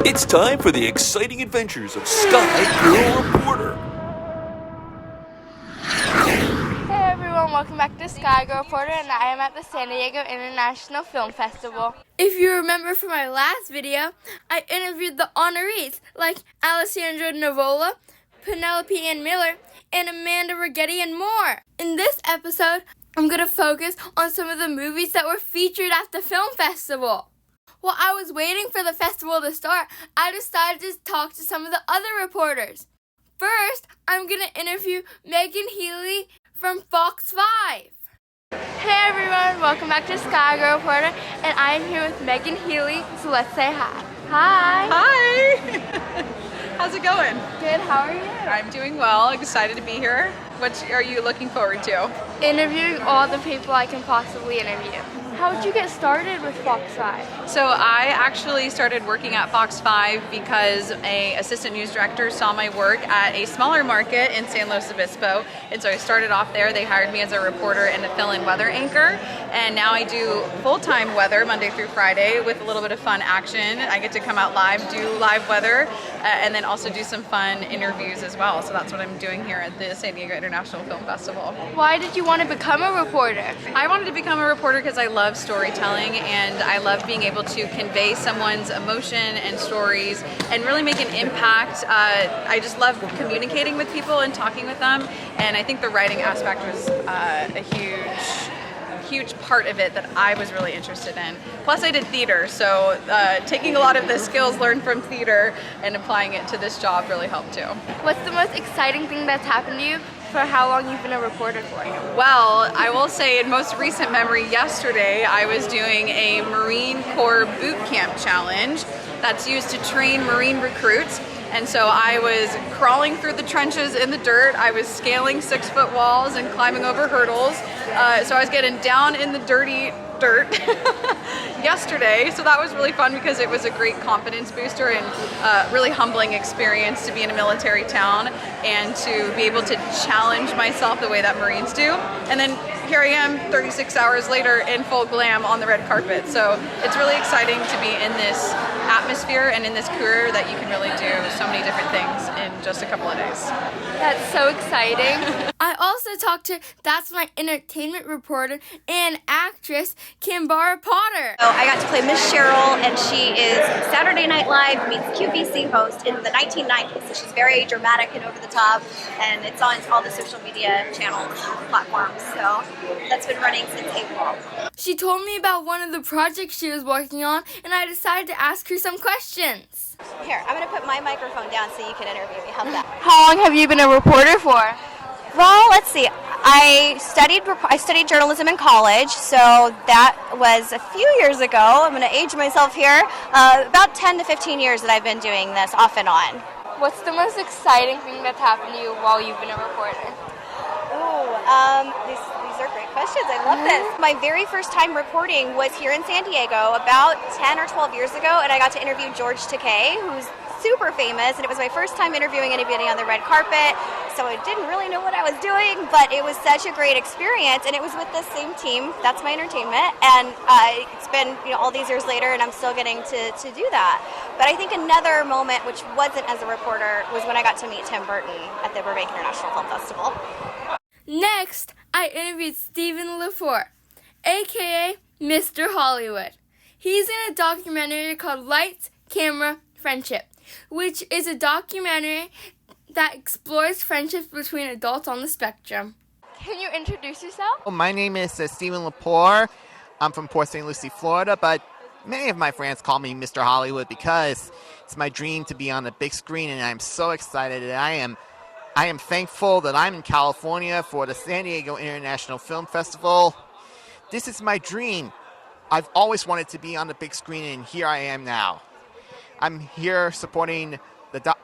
It's time for the exciting adventures of Sky Girl Reporter. Hey everyone, welcome back to Sky Girl Reporter, and I am at the San Diego International Film Festival. If you remember from my last video, I interviewed the honorees like Alessandra Nivola, Penelope Ann Miller, and Amanda Rigetti, and more. In this episode, I'm going to focus on some of the movies that were featured at the film festival. While I was waiting for the festival to start, I decided to talk to some of the other reporters. First, I'm going to interview Megan Healy from Fox 5. Hey everyone, welcome back to Sky Girl Reporter, and I am here with Megan Healy, so let's say hi. Hi. Hi. How's it going? Good, how are you? I'm doing well, excited to be here. What are you looking forward to? Interviewing all the people I can possibly interview. How did you get started with Fox 5? So I actually started working at Fox 5 because an assistant news director saw my work at a smaller market in San Luis Obispo. And so I started off there. They hired me as a reporter and a fill-in weather anchor. And now I do full-time weather Monday through Friday with a little bit of fun action. I get to come out live, do live weather, and then also do some fun interviews as well. So that's what I'm doing here at the San Diego International Film Festival. Why did you want to become a reporter? I wanted to become a reporter because I love storytelling and I love being able to convey someone's emotion and stories and really make an impact. I just love communicating with people and talking with them, and I think the writing aspect was a huge part of it that I was really interested in. Plus I did theater, so taking a lot of the skills learned from theater and applying it to this job really helped too. What's the most exciting thing that's happened to you for how long you've been a reporter for? Well, I will say in most recent memory, yesterday I was doing a Marine Corps boot camp challenge that's used to train Marine recruits. And so I was crawling through the trenches in the dirt. I was scaling 6-foot walls and climbing over hurdles. So I was getting down in the dirty dirt yesterday. So that was really fun because it was a great confidence booster and really humbling experience to be in a military town and to be able to challenge myself the way that Marines do. And then here I am 36 hours later in full glam on the red carpet. So it's really exciting to be in this atmosphere and in this career that you can really do so many different things in just a couple of days. That's so exciting. I also talked to That's My Entertainment reporter and actress Kimbara Potter. So I got to play Miss Cheryl, and she is Saturday Night Live meets QVC host in the 1990s. So she's very dramatic and over the top, and it's on all the social media channels, platforms. So that's been running since April. She told me about one of the projects she was working on, and I decided to ask her some questions. Here, I'm going to put my microphone down so you can interview me. How's that? How long have you been a reporter for? Well, let's see. I studied journalism in college, so that was a few years ago. I'm going to age myself here. About 10 to 15 years that I've been doing this off and on. What's the most exciting thing that's happened to you while you've been a reporter? These are great questions. I love this. My very first time reporting was here in San Diego about 10 or 12 years ago, and I got to interview George Takei, who's super famous, and it was my first time interviewing anybody on the red carpet, so I didn't really know what I was doing, but it was such a great experience, and it was with the same team, That's My Entertainment, and it's been all these years later, and I'm still getting to do that. But I think another moment, which wasn't as a reporter, was when I got to meet Tim Burton at the Burbank International Film Festival. Next, I interviewed Stephen Lapore, aka Mr. Hollywood. He's in a documentary called Lights, Camera, Friendship, which is a documentary that explores friendships between adults on the spectrum. Can you introduce yourself? Well, my name is Stephen Lapore. I'm from Port St. Lucie, Florida, but many of my friends call me Mr. Hollywood because it's my dream to be on the big screen, and I'm so excited that I am thankful that I'm in California for the San Diego International Film Festival. This is my dream. I've always wanted to be on the big screen, and here I am now. I'm here supporting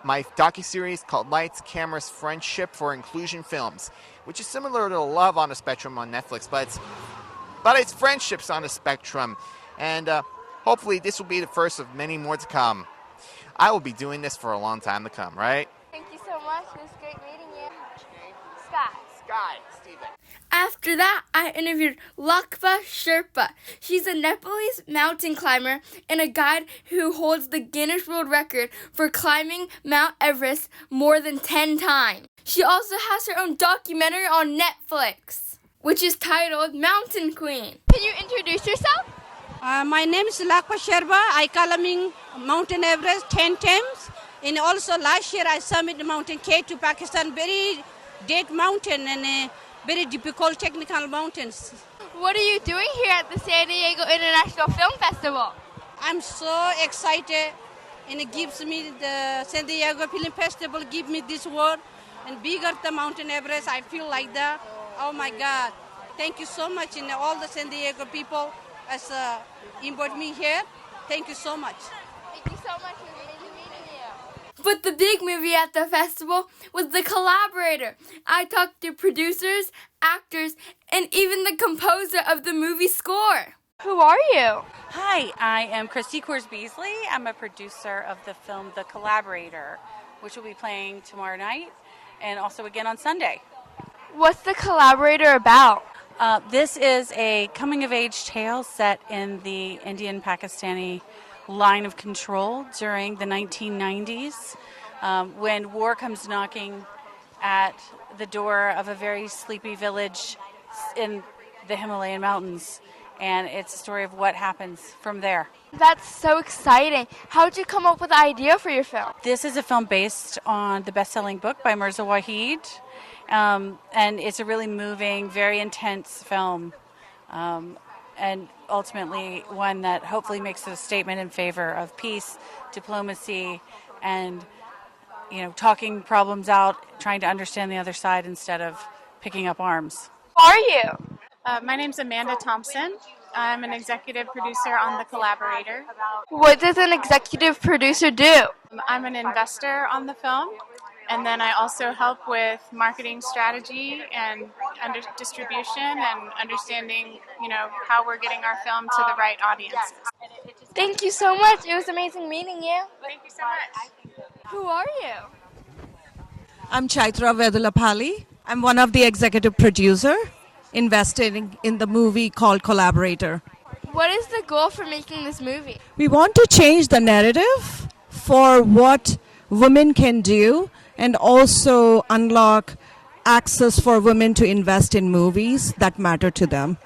my docuseries called Lights, Cameras, Friendship for Inclusion Films, which is similar to Love on the Spectrum on Netflix, but it's friendships on the spectrum, and hopefully this will be the first of many more to come. I will be doing this for a long time to come, right? Thank you so much. It was great meeting you. Sky, Stephen. After that, I interviewed Lhakpa Sherpa. She's a Nepalese mountain climber and a guide who holds the Guinness World Record for climbing Mount Everest more than 10 times. She also has her own documentary on Netflix, which is titled Mountain Queen. Can you introduce yourself? My name is Lhakpa Sherpa. I climbing Mountain Everest 10 times. And also last year I summited Mountain K to Pakistan, very dead mountain and very difficult technical mountains. What are you doing here at the San Diego International Film Festival? I'm so excited, and it gives me the San Diego Film Festival give me this word, and bigger the Mountain Everest. I feel like that. Oh my God! Thank you so much, and all the San Diego people as invite me here. Thank you so much. Thank you so much. It was amazing meeting you. But the big movie at the festival was The Collaborator. I talked to producers, actors, and even the composer of the movie score. Who are you? Hi, I am Christy Coors-Beasley. I'm a producer of the film The Collaborator, which will be playing tomorrow night and also again on Sunday. What's The Collaborator about? This is a coming-of-age tale set in the Indian-Pakistani line of control during the 1990s when war comes knocking at the door of a very sleepy village in the Himalayan mountains. And it's a story of what happens from there. That's so exciting. How did you come up with the idea for your film? This is a film based on the best-selling book by Mirza Waheed. And it's a really moving, very intense film. And ultimately one that hopefully makes a statement in favor of peace, diplomacy, and talking problems out, trying to understand the other side instead of picking up arms. Who are you? My name's Amanda Thompson. I'm an executive producer on The Collaborator. What does an executive producer do? I'm an investor on the film, and then I also help with marketing strategy and distribution and understanding, how we're getting our film to the right audiences. Thank you so much. It was amazing meeting you. Thank you so much. Who are you? I'm Chaitra Vedulapalli. I'm one of the executive producer investing in the movie called Collaborator. What is the goal for making this movie? We want to change the narrative for what women can do and also unlock access for women to invest in movies that matter to them.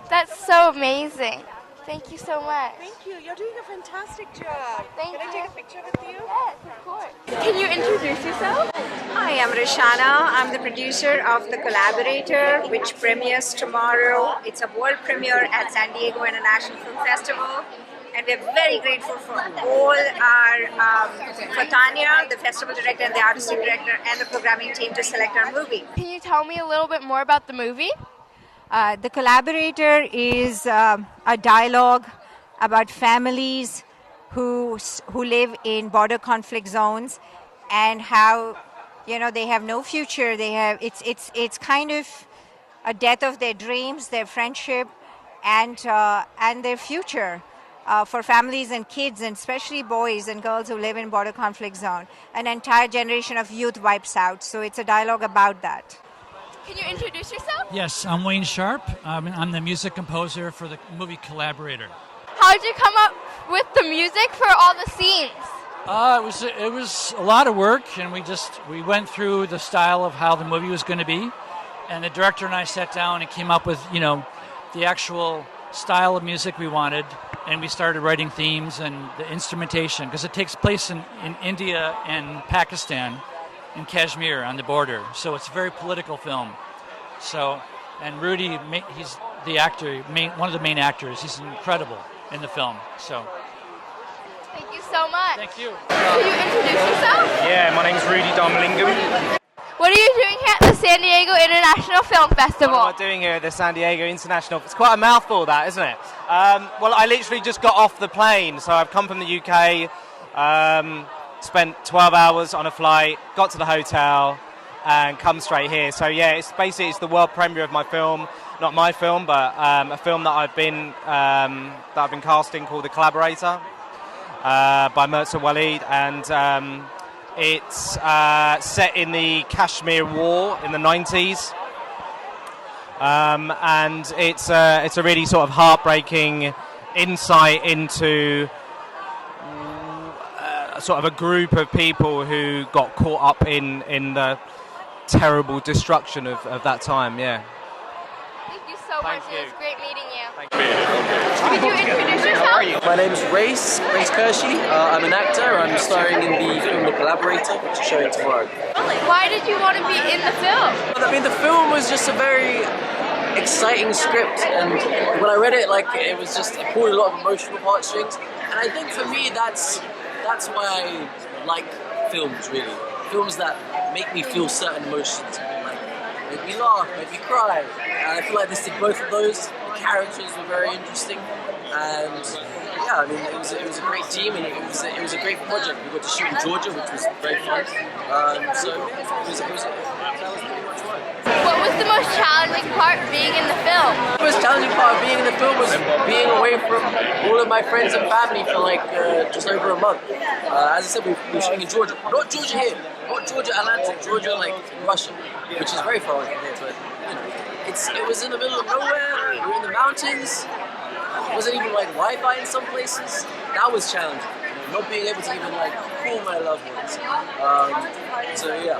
That's so amazing. Thank you so much. Thank you. You're doing a fantastic job. Thank Can I you. take a picture with you? Yes, of course. Can you introduce yourself? Hi, I'm Rishana. I'm the producer of The Collaborator, which premieres tomorrow. It's a world premiere at San Diego International Film Festival. And we're very grateful for all for Tonya, the festival director and the artistic director, and the programming team to select our movie. Can you tell me a little bit more about the movie? The Collaborator is a dialogue about families who live in border conflict zones and how they have no future. It's kind of a death of their dreams, their friendship, and their future for families and kids, and especially boys and girls who live in border conflict zone. An entire generation of youth wipes out. So it's a dialogue about that. Can you introduce yourself? Yes, I'm Wayne Sharp. I'm the music composer for the movie Collaborator. How did you come up with the music for all the scenes? It was a lot of work, and we went through the style of how the movie was going to be, and the director and I sat down and came up with the actual style of music we wanted, and we started writing themes and the instrumentation, because it takes place in India and Pakistan, in Kashmir on the border, so it's a very political film. So, and Rudy, he's the actor, one of the main actors. He's incredible in the film. So, thank you so much. Thank you. Can you introduce yourself? Yeah, my name's Rudy Domlingam. What are you doing here at the San Diego International Film Festival? What am I doing here at the San Diego International? It's quite a mouthful, that, isn't it? Well, I literally just got off the plane, so I've come from the UK. Spent 12 hours on a flight, got to the hotel, and come straight here. So yeah, it's the world premiere of my film, not my film, but a film that I've been casting called The Collaborator by Mirza Waheed, and it's set in the Kashmir War in the 90s. and it's a really sort of heartbreaking insight into sort of a group of people who got caught up in the terrible destruction of that time. Yeah. Thank you so much. you. It was great meeting you. Could you introduce yourself? My name is Race Kershi. I'm an actor. I'm starring in the film The Collaborator, which is showing tomorrow. Why did you want to be in the film? I mean, the film was just a very exciting script, and when I read it, it was just, it pulled a lot of emotional heartstrings, and I think for me that's why I like films, really. Films that make me feel certain emotions, make me laugh, make me cry, and I feel like this did both of those. The characters were very interesting, and yeah, I mean, it was a great team, and it was a great project. We got to shoot in Georgia, which was very fun, so that was pretty much fun. What was the most challenging part of being in the film? The most challenging part of being in the film was being away from all of my friends and family for just over a month. As I said, we were shooting in Georgia. Not Georgia here, not Georgia Atlanta, Georgia in Russia, which is very far away from here, but it was in the middle of nowhere, we were in the mountains, it wasn't even Wi-Fi in some places. That was challenging, not being able to even call my loved ones. So yeah.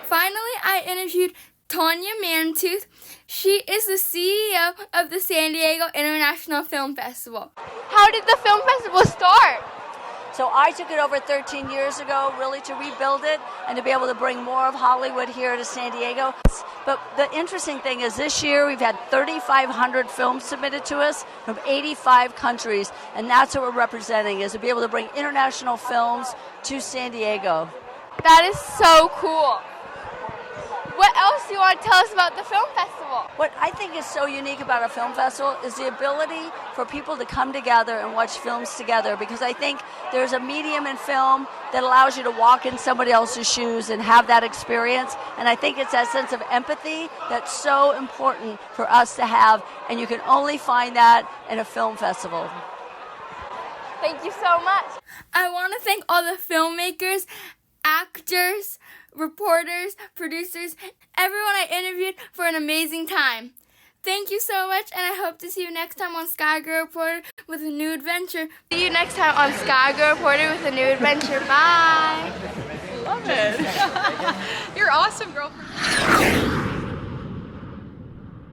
Finally, I interviewed Tonya Mantooth. She is the CEO of the San Diego International Film Festival. How did the film festival start? So I took it over 13 years ago, really to rebuild it and to be able to bring more of Hollywood here to San Diego. But the interesting thing is this year we've had 3,500 films submitted to us from 85 countries, and that's what we're representing, is to be able to bring international films to San Diego. That is so cool. What else do you want to tell us about the film festival? What I think is so unique about a film festival is the ability for people to come together and watch films together, because I think there's a medium in film that allows you to walk in somebody else's shoes and have that experience, and I think it's that sense of empathy that's so important for us to have, and you can only find that in a film festival. Thank you so much. I want to thank all the filmmakers, actors, reporters, producers, everyone I interviewed for an amazing time. Thank you so much, and I hope to see you next time on Sky Girl Reporter with a new adventure. See you next time on Sky Girl Reporter with a new adventure. Bye. Love it. You're awesome, girlfriend.